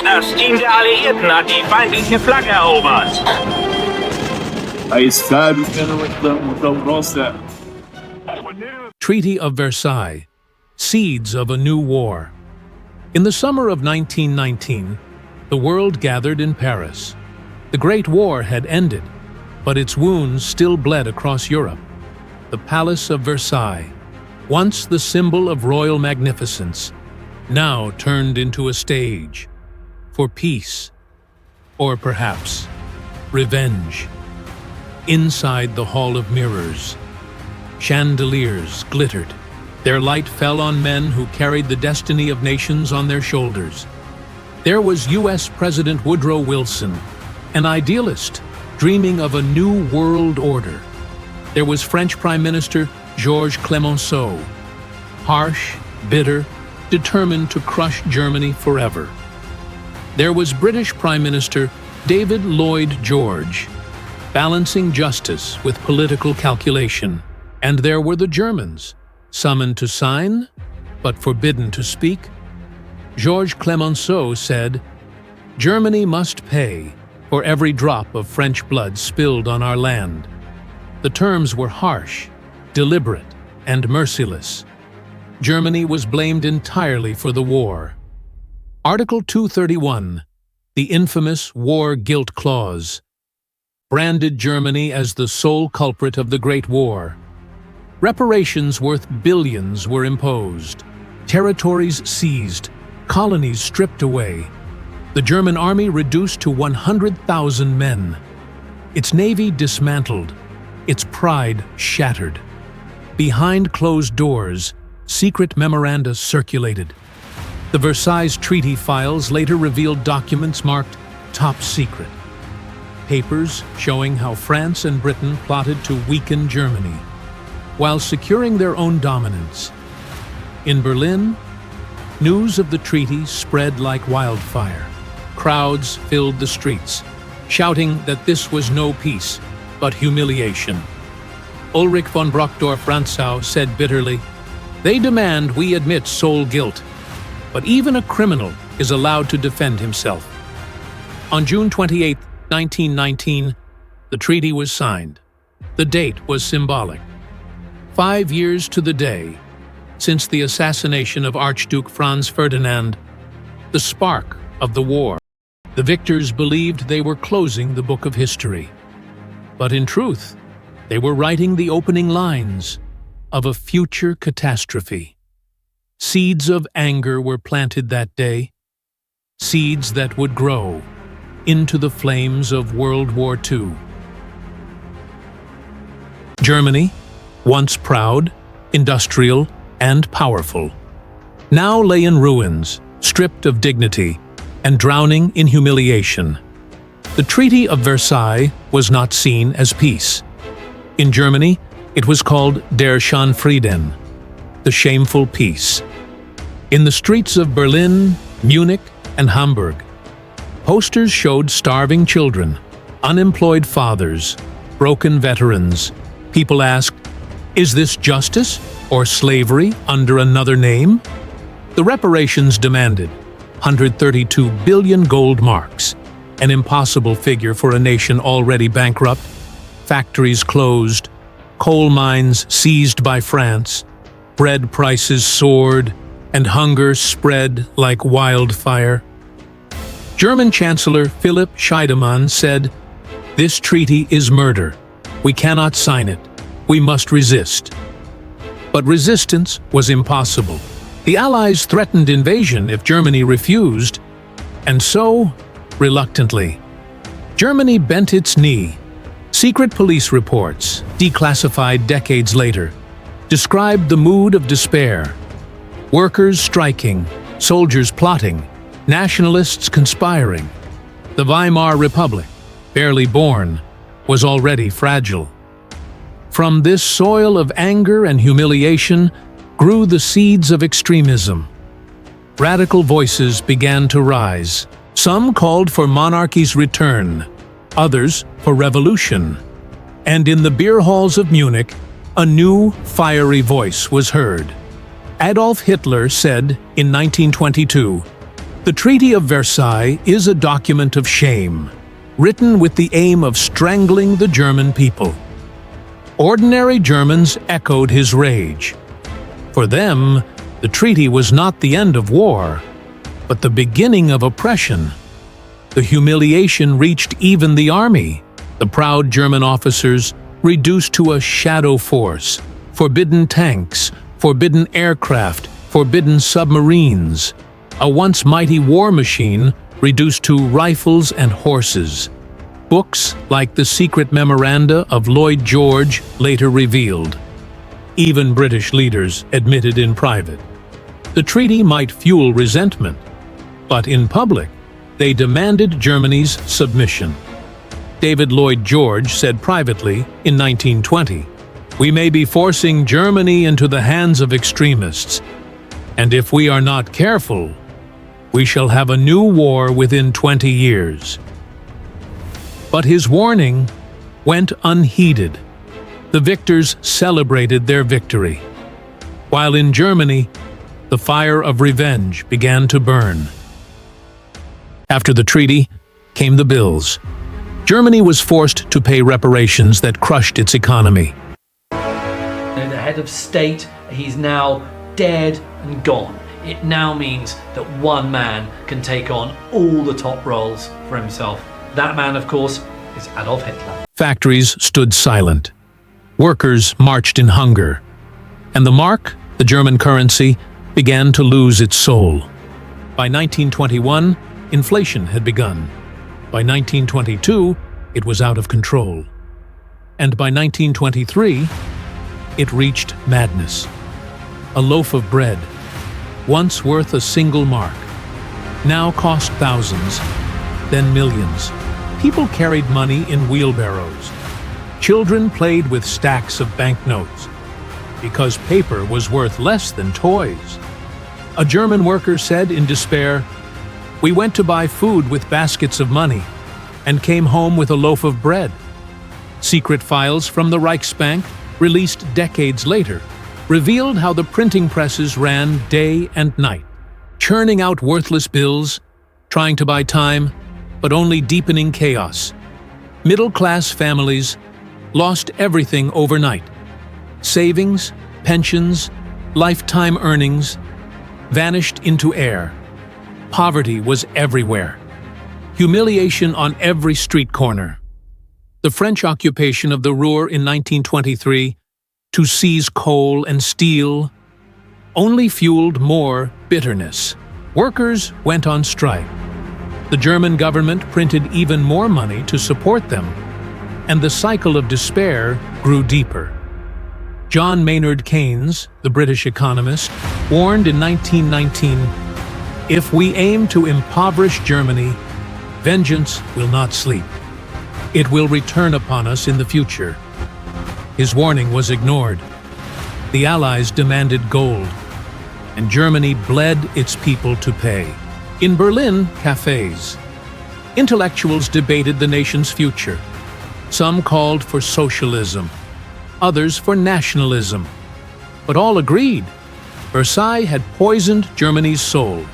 Das Team der Alliierten hat die feindliche Flagge erobert. Treaty of Versailles. Seeds of a new war. In the summer of 1919, the world gathered in Paris. The Great War had ended, but its wounds still bled across Europe. The Palace of Versailles, once the symbol of royal magnificence, now turned into a stage for peace, or perhaps revenge. Inside the Hall of Mirrors, chandeliers glittered. Their light fell on men who carried the destiny of nations on their shoulders. There was U.S. President Woodrow Wilson, an idealist dreaming of a new world order. There was French Prime Minister Georges Clemenceau, harsh, bitter, determined to crush Germany forever. There was British Prime Minister David Lloyd George, balancing justice with political calculation. And there were the Germans, summoned to sign, but forbidden to speak. Georges Clemenceau said, "Germany must pay for every drop of French blood spilled on our land." The terms were harsh, deliberate, and merciless. Germany was blamed entirely for the war. Article 231, the infamous War Guilt Clause, branded Germany as the sole culprit of the Great War. Reparations worth billions were imposed, territories seized, colonies stripped away. The German army reduced to 100,000 men. Its navy dismantled, its pride shattered. Behind closed doors, secret memoranda circulated. The Versailles Treaty files later revealed documents marked top secret. Papers showing how France and Britain plotted to weaken Germany, while securing their own dominance. In Berlin, news of the treaty spread like wildfire. Crowds filled the streets, shouting that this was no peace, but humiliation. Ulrich von Brockdorff-Rantzau said bitterly, "They demand we admit sole guilt, but even a criminal is allowed to defend himself." On June 28, 1919, the treaty was signed. The date was symbolic. 5 years to the day since the assassination of Archduke Franz Ferdinand, the spark of the war. The victors believed they were closing the book of history. But in truth, they were writing the opening lines of a future catastrophe. Seeds of anger were planted that day, seeds that would grow into the flames of World War II. Germany, once proud, industrial, and powerful, now lay in ruins, stripped of dignity and drowning in humiliation. The Treaty of Versailles was not seen as peace. In Germany, it was called Der Schandfrieden, the shameful peace. In the streets of Berlin, Munich, and Hamburg, posters showed starving children, unemployed fathers, broken veterans. People asked, "Is this justice or slavery under another name?" The reparations demanded 132 billion gold marks, an impossible figure for a nation already bankrupt. Factories closed, coal mines seized by France, bread prices soared, and hunger spread like wildfire. German Chancellor Philipp Scheidemann said, "This treaty is murder. We cannot sign it. We must resist." But resistance was impossible. The Allies threatened invasion if Germany refused, and so, reluctantly, Germany bent its knee. Secret police reports, declassified decades later, described the mood of despair. Workers striking, soldiers plotting, nationalists conspiring. The Weimar Republic, barely born, was already fragile. From this soil of anger and humiliation grew the seeds of extremism. Radical voices began to rise. Some called for monarchy's return, others for revolution. And in the beer halls of Munich, a new, fiery voice was heard. Adolf Hitler said in 1922, "The Treaty of Versailles is a document of shame, written with the aim of strangling the German people." Ordinary Germans echoed his rage. For them, the treaty was not the end of war, but the beginning of oppression. The humiliation reached even the army, the proud German officers reduced to a shadow force, forbidden tanks, forbidden aircraft, forbidden submarines, a once mighty war machine reduced to rifles and horses. Books like the secret memoranda of Lloyd George later revealed. Even British leaders admitted in private. The treaty might fuel resentment, but in public, they demanded Germany's submission. David Lloyd George said privately in 1920, "We may be forcing Germany into the hands of extremists, and if we are not careful, we shall have a new war within 20 years. But his warning went unheeded. The victors celebrated their victory, while in Germany, the fire of revenge began to burn. After the treaty came the bills. Germany was forced to pay reparations that crushed its economy. The head of state, he's now dead and gone. It now means that one man can take on all the top roles for himself. That man, of course, is Adolf Hitler. Factories stood silent. Workers marched in hunger. And the mark, the German currency, began to lose its soul. By 1921, inflation had begun. By 1922, it was out of control. And by 1923, it reached madness. A loaf of bread, once worth a single mark, now cost thousands, then millions. People carried money in wheelbarrows. Children played with stacks of banknotes, because paper was worth less than toys. A German worker said in despair, "We went to buy food with baskets of money and came home with a loaf of bread." Secret files from the Reichsbank, released decades later, revealed how the printing presses ran day and night, churning out worthless bills, trying to buy time, but only deepening chaos. Middle-class families lost everything overnight. Savings, pensions, lifetime earnings vanished into air. Poverty was everywhere. Humiliation on every street corner. The French occupation of the Ruhr in 1923 to seize coal and steel only fueled more bitterness. Workers went on strike. The German government printed even more money to support them, and the cycle of despair grew deeper. John Maynard Keynes, the British economist, warned in 1919, "If we aim to impoverish Germany, vengeance will not sleep. It will return upon us in the future." His warning was ignored. The Allies demanded gold, and Germany bled its people to pay. In Berlin, cafes, intellectuals debated the nation's future. Some called for socialism, others for nationalism. But all agreed, Versailles had poisoned Germany's soul.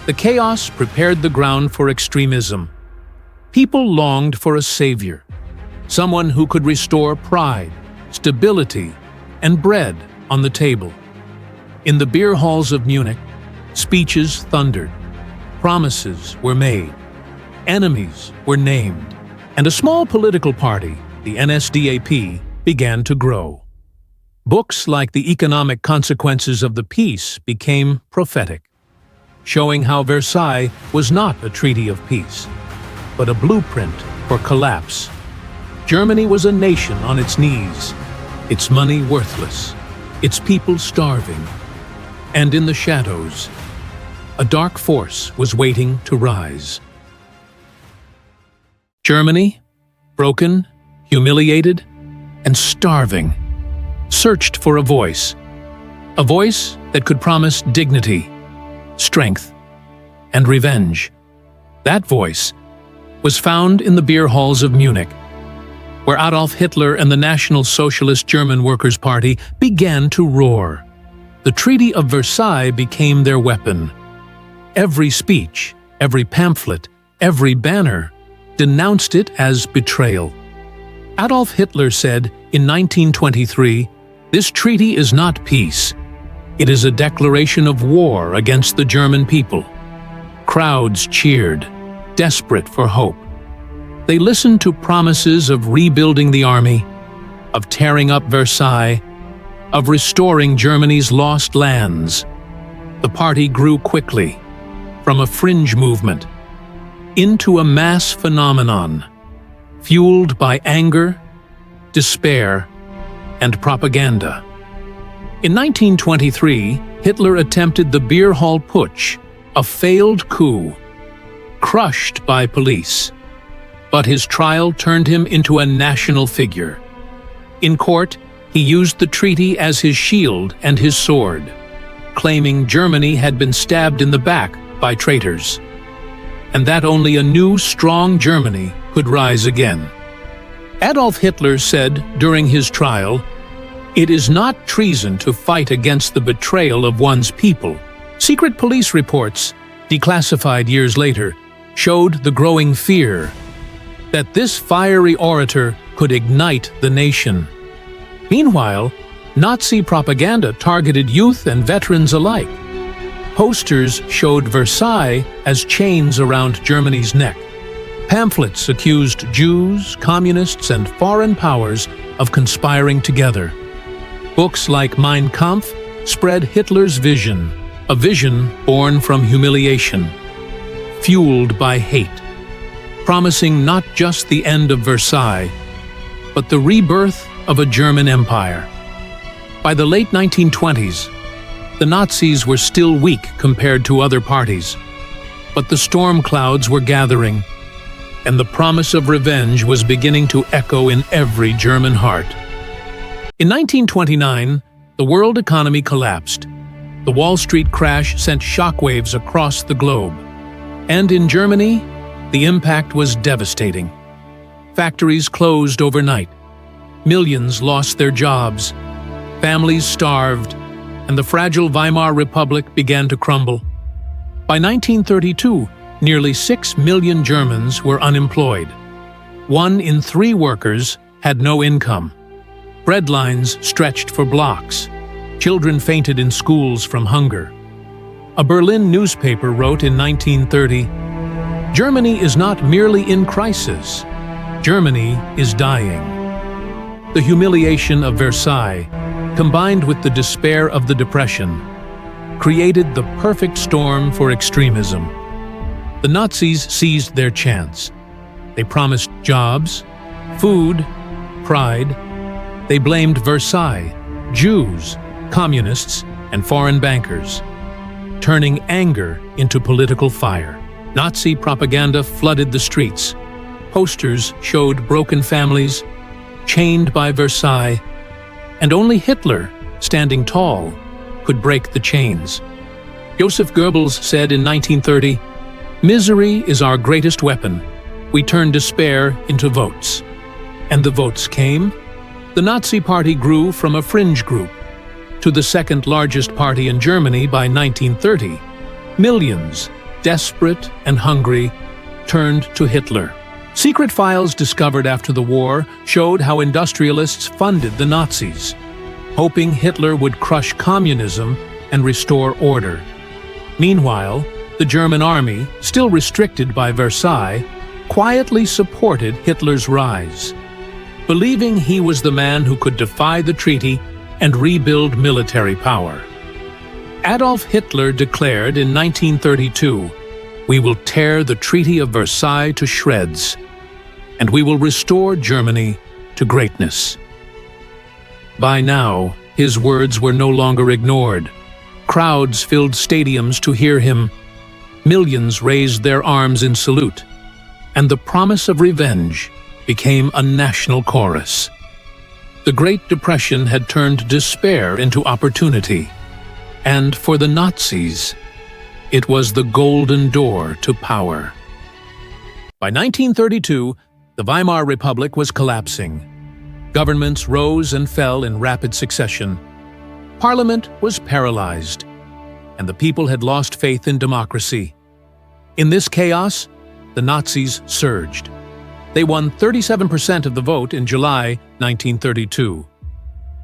The chaos prepared the ground for extremism. People longed for a savior, someone who could restore pride, stability, and bread on the table. In the beer halls of Munich, speeches thundered, promises were made, enemies were named, and a small political party, the NSDAP, began to grow. Books like The Economic Consequences of the Peace became prophetic, showing how Versailles was not a treaty of peace, but a blueprint for collapse. Germany was a nation on its knees, its money worthless, its people starving, and in the shadows, a dark force was waiting to rise. Germany, broken, humiliated, and starving, searched for a voice that could promise dignity, strength, and revenge. That voice was found in the beer halls of Munich, where Adolf Hitler and the National Socialist German Workers' Party began to roar. the Treaty of Versailles became their weapon. Every speech, every pamphlet, every banner denounced it as betrayal. Adolf Hitler said in 1923, "This treaty is not peace. It is a declaration of war against the German people." Crowds cheered, desperate for hope. They listened to promises of rebuilding the army, of tearing up Versailles, of restoring Germany's lost lands. The party grew quickly, from a fringe movement into a mass phenomenon, fueled by anger, despair, and propaganda. In 1923, Hitler attempted the beer hall putsch, a failed coup, crushed by police. But his trial turned him into a national figure. In court, he used the treaty as his shield and his sword, claiming Germany had been stabbed in the back by traitors, and that only a new, strong Germany could rise again. Adolf Hitler said during his trial, "It is not treason to fight against the betrayal of one's people." Secret police reports, declassified years later, showed the growing fear that this fiery orator could ignite the nation. Meanwhile, Nazi propaganda targeted youth and veterans alike. Posters showed Versailles as chains around Germany's neck. Pamphlets accused Jews, communists, and foreign powers of conspiring together. Books like Mein Kampf spread Hitler's vision, a vision born from humiliation, fueled by hate, promising not just the end of Versailles, but the rebirth of a German empire. By the late 1920s, the Nazis were still weak compared to other parties, but the storm clouds were gathering, and the promise of revenge was beginning to echo in every German heart. In 1929, the world economy collapsed. The Wall Street crash sent shockwaves across the globe. And in Germany, the impact was devastating. Factories closed overnight. Millions lost their jobs. Families starved, and the fragile Weimar Republic began to crumble. By 1932, nearly 6 million Germans were unemployed. 1 in 3 workers had no income. Bread lines stretched for blocks. Children fainted in schools from hunger. A Berlin newspaper wrote in 1930, "Germany is not merely in crisis. Germany is dying." The humiliation of Versailles, combined with the despair of the Depression, created the perfect storm for extremism. The Nazis seized their chance. They promised jobs, food, pride. They blamed Versailles, Jews, communists, and foreign bankers, turning anger into political fire. Nazi propaganda flooded the streets. Posters showed broken families, chained by Versailles, and only Hitler, standing tall, could break the chains. Joseph Goebbels said in 1930, "Misery is our greatest weapon. We turn despair into votes." And the votes came. The Nazi Party grew from a fringe group to the second largest party in Germany by 1930. Millions, desperate and hungry, turned to Hitler. Secret files discovered after the war showed how industrialists funded the Nazis, hoping Hitler would crush communism and restore order. Meanwhile, the German army, still restricted by Versailles, quietly supported Hitler's rise, believing he was the man who could defy the treaty and rebuild military power. Adolf Hitler declared in 1932, "We will tear the Treaty of Versailles to shreds, and we will restore Germany to greatness." By now, his words were no longer ignored. Crowds filled stadiums to hear him. Millions raised their arms in salute, and the promise of revenge became a national chorus. The Great Depression had turned despair into opportunity, and for the Nazis, it was the golden door to power. By 1932, the Weimar Republic was collapsing. Governments rose and fell in rapid succession. Parliament was paralyzed, and the people had lost faith in democracy. In this chaos, the Nazis surged. They won 37% of the vote in July 1932,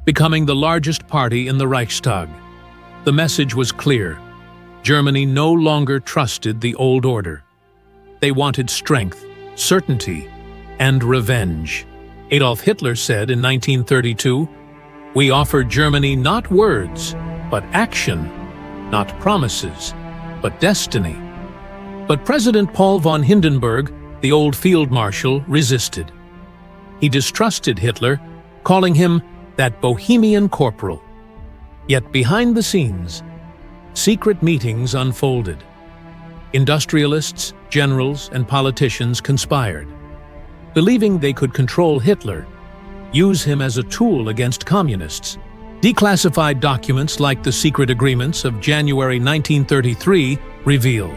becoming the largest party in the Reichstag. The message was clear. Germany no longer trusted the old order. They wanted strength, certainty, and revenge. Adolf Hitler said in 1932, "We offer Germany not words, but action, not promises, but destiny." But President Paul von Hindenburg, the old field marshal, resisted. He distrusted Hitler, calling him that Bohemian corporal. Yet behind the scenes, secret meetings unfolded. Industrialists, generals, and politicians conspired, believing they could control Hitler, use him as a tool against communists. Declassified documents like the secret agreements of January 1933 reveal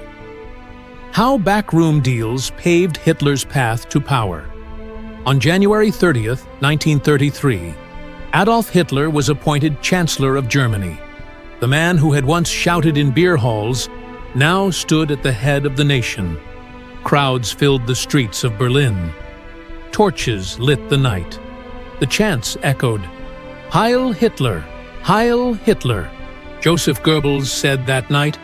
how backroom deals paved Hitler's path to power. On January 30th, 1933, Adolf Hitler was appointed Chancellor of Germany. The man who had once shouted in beer halls now stood at the head of the nation. Crowds filled the streets of Berlin. Torches lit the night. The chants echoed, "Heil Hitler! Heil Hitler!" Joseph Goebbels said that night,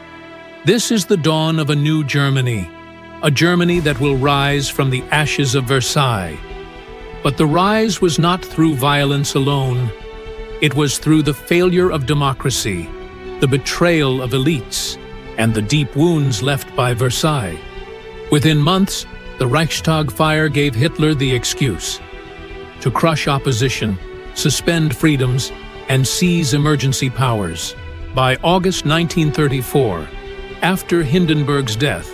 "This is the dawn of a new Germany, a Germany that will rise from the ashes of Versailles." But the rise was not through violence alone. It was through the failure of democracy, the betrayal of elites, and the deep wounds left by Versailles. Within months, the Reichstag fire gave Hitler the excuse to crush opposition, suspend freedoms, and seize emergency powers. By August 1934, after Hindenburg's death,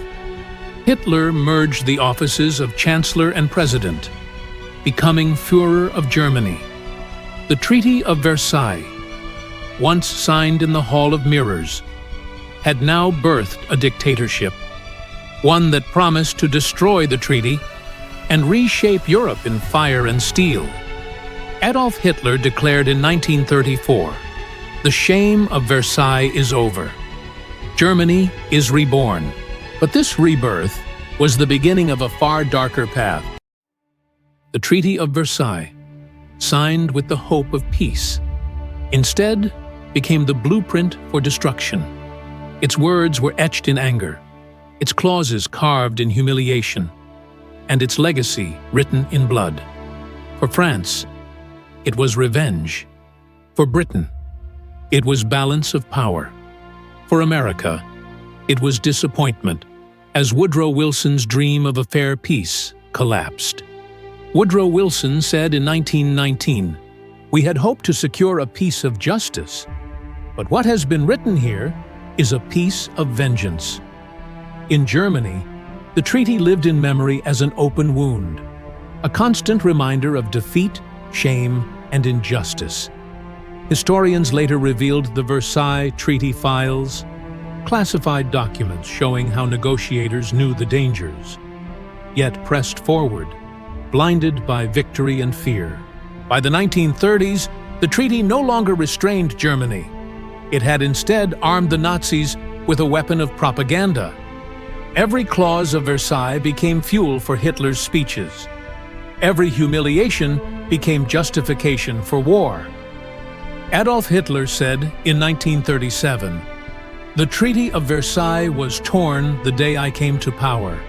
Hitler merged the offices of Chancellor and President, becoming Führer of Germany. The Treaty of Versailles, once signed in the Hall of Mirrors, had now birthed a dictatorship, one that promised to destroy the treaty and reshape Europe in fire and steel. Adolf Hitler declared in 1934, "The shame of Versailles is over. Germany is reborn." But this rebirth was the beginning of a far darker path. The Treaty of Versailles, signed with the hope of peace, instead became the blueprint for destruction. Its words were etched in anger, its clauses carved in humiliation, and its legacy written in blood. For France, it was revenge. For Britain, it was balance of power. For America, it was disappointment, as Woodrow Wilson's dream of a fair peace collapsed. Woodrow Wilson said in 1919, "We had hoped to secure a peace of justice, but what has been written here is a peace of vengeance." In Germany, the treaty lived in memory as an open wound, a constant reminder of defeat, shame, and injustice. Historians later revealed the Versailles Treaty files, classified documents showing how negotiators knew the dangers, yet pressed forward, blinded by victory and fear. By the 1930s, the treaty no longer restrained Germany. It had instead armed the Nazis with a weapon of propaganda. Every clause of Versailles became fuel for Hitler's speeches. Every humiliation became justification for war. Adolf Hitler said in 1937, "The Treaty of Versailles was torn the day I came to power."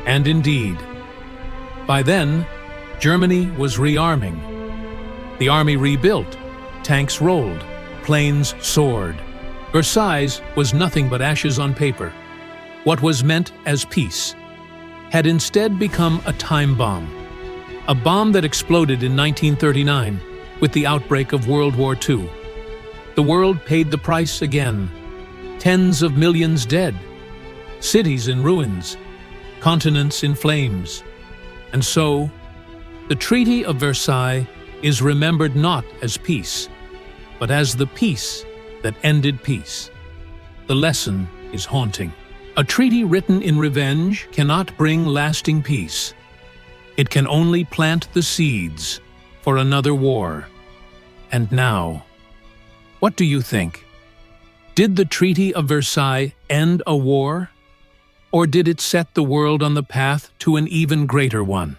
And indeed, by then, Germany was rearming. The army rebuilt, tanks rolled, planes soared. Versailles was nothing but ashes on paper. What was meant as peace had instead become a time bomb, a bomb that exploded in 1939 with the outbreak of World War II. The world paid the price again. Tens of millions dead, cities in ruins, continents in flames. And so, the Treaty of Versailles is remembered not as peace, but as the peace that ended peace. The lesson is haunting. A treaty written in revenge cannot bring lasting peace. It can only plant the seeds for another war. And now, What do you think? Did the Treaty of Versailles end a war? Or did it set the world on the path to an even greater one?